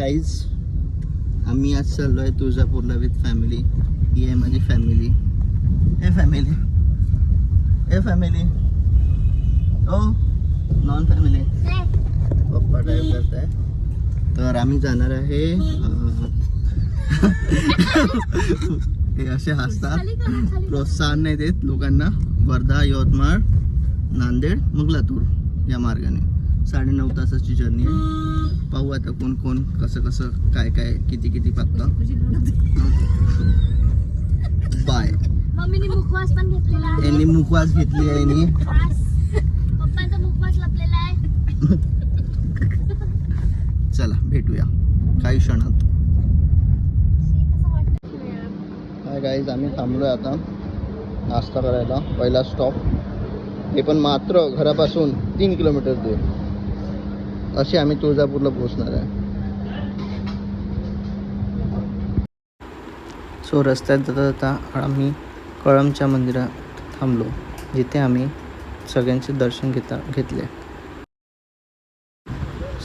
Guys आम्ही आज चाललो आहे तुळजापूरला विथ फॅमिली. ही आहे माझी फॅमिली. ए फॅमिली, ए फॅमिली, ओ नॉन फॅमिली. पप्पा ड्राईव्ह करत आहे. तर आम्ही जाणार आहे. हे असे हसतात, प्रोत्साहन नाही देत लोकांना. वर्धा, यवतमाळ, नांदेड, मग लातूर या मार्गाने 9.5 तासाची जर्नी आहे. पाहू आता कोण कोण कसं कसं काय काय किती किती पाहतं. बाय. मम्मीने मुखवास पण घेतलेला आहे. यांनी मुखवास घेतली आहे. यांनी पप्पांचा मुखवास लपलेला आहे. चला भेटूया काही क्षणात. हाय गाईज, आम्ही थांबलोय आता नाश्ता करायला. पहिला स्टॉप हे पण मात्र घरापासून 3 किलोमीटर दूर. असे आम्ही तुळजापूरला पोहोचणार आहे. सो रस्त्यात जाता जाता आम्ही कळमच्या मंदिरात थांबलो, जिथे आम्ही सगळ्यांचे दर्शन घेतले.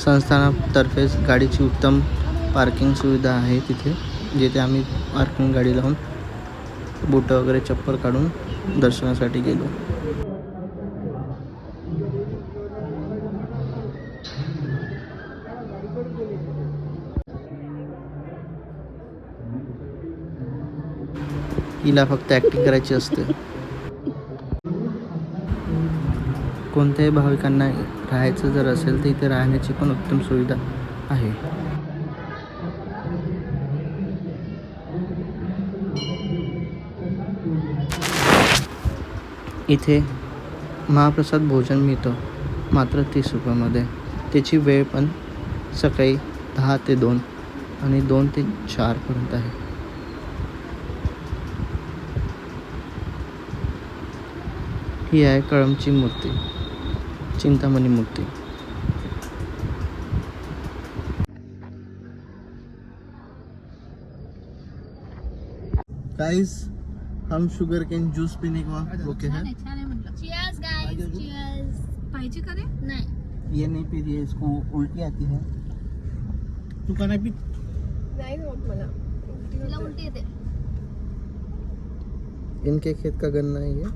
संस्थानातर्फेच गाडीची उत्तम पार्किंग सुविधा आहे तिथे, जिथे आम्ही पार्किंग गाडी लावून बूटं वगैरे चप्पल काढून दर्शनासाठी गेलो. हिला फक्त ॲक्टिंग करायची असते. कोणत्याही भाविकांना राहायचं जर असेल तर इथे राहण्याची पण उत्तम सुविधा आहे. इथे महाप्रसाद भोजन मिळतं मात्र 30 रुपयामध्ये. त्याची वेळ पण सकाळी 10 ते 2 आणि 2 ते 4 पर्यंत आहे. ही आहे कळमची मूर्ती, चिंतामणी मूर्ती. गाइस हम शुगर केन जूस पीने को ओके है. Cheers guys, cheers. पाहिजे का रे? नाही. ये नहीं पी रही है, इसको उल्टी आती है. तू का नाही पी? नाही होत मला. तिला उलटी येते. इनके खेत का गन्ना है ये.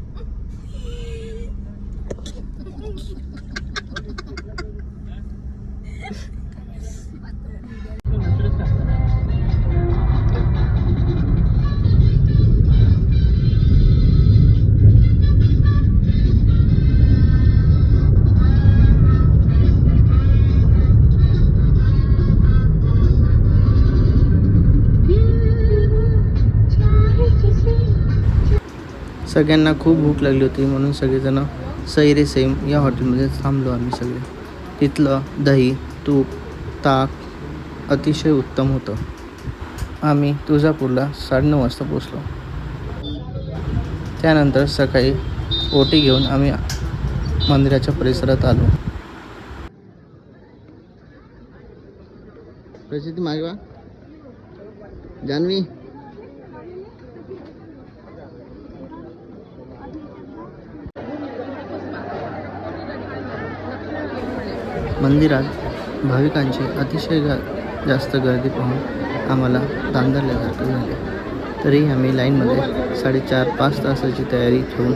सगळ्यांना खूप भूक लागली होती म्हणून सगळेजण सैरे सेम या हॉटेलमध्ये थांबलो आम्ही सगळे. तिथलं दही, तूप, ताक अतिशय उत्तम होतं. आम्ही तुळजापूरला 9:30 वाजता पोचलो. त्यानंतर सकाळी ओटी घेऊन आम्ही मंदिराच्या परिसरात आलो. प्रसिद्धी मागवा जान्हवी. मंदिरात भाविकांची अतिशय जास्त गर्दी पाहून आम्हाला धांदरल्यासारखं झाले. तरी आम्ही लाईनमध्ये 4.5-5 तासाची तयारी ठेवून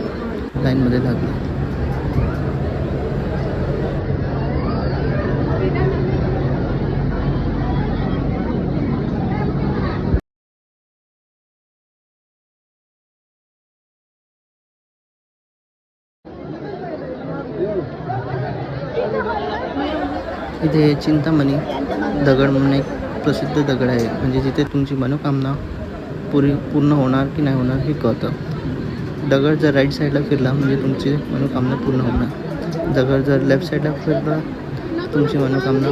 लाईनमध्ये लागलो. इथे चिंतामणी दगड म्हणून एक प्रसिद्ध दगड आहे, म्हणजे जिथे तुमची मनोकामना पूर्ण होणार की नाही होणार हे कळतं. दगड जर राईट साईडला फिरला म्हणजे तुमची मनोकामना पूर्ण होणार. दगड जर लेफ्ट साईडला फिरला तुमची मनोकामना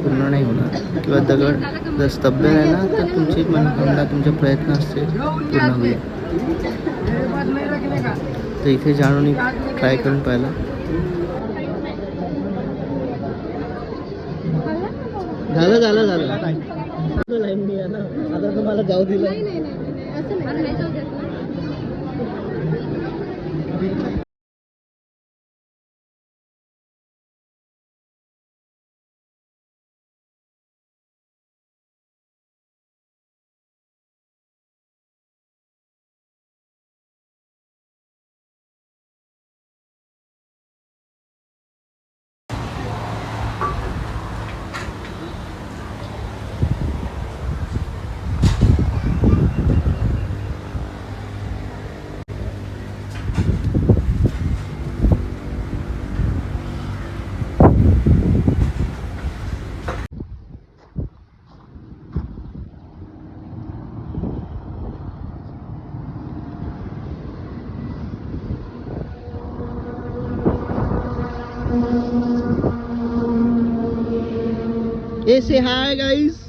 पूर्ण नाही होणार. किंवा दगड जर स्तब्ध राहिला तर तुमची मनोकामना तुमच्या प्रयत्नाचे पूर्ण होईल. तर इथे जाणून ट्राय करून पाहिलं. झालं आता तुम्हाला जाऊ दिलं. से हाय गाइस.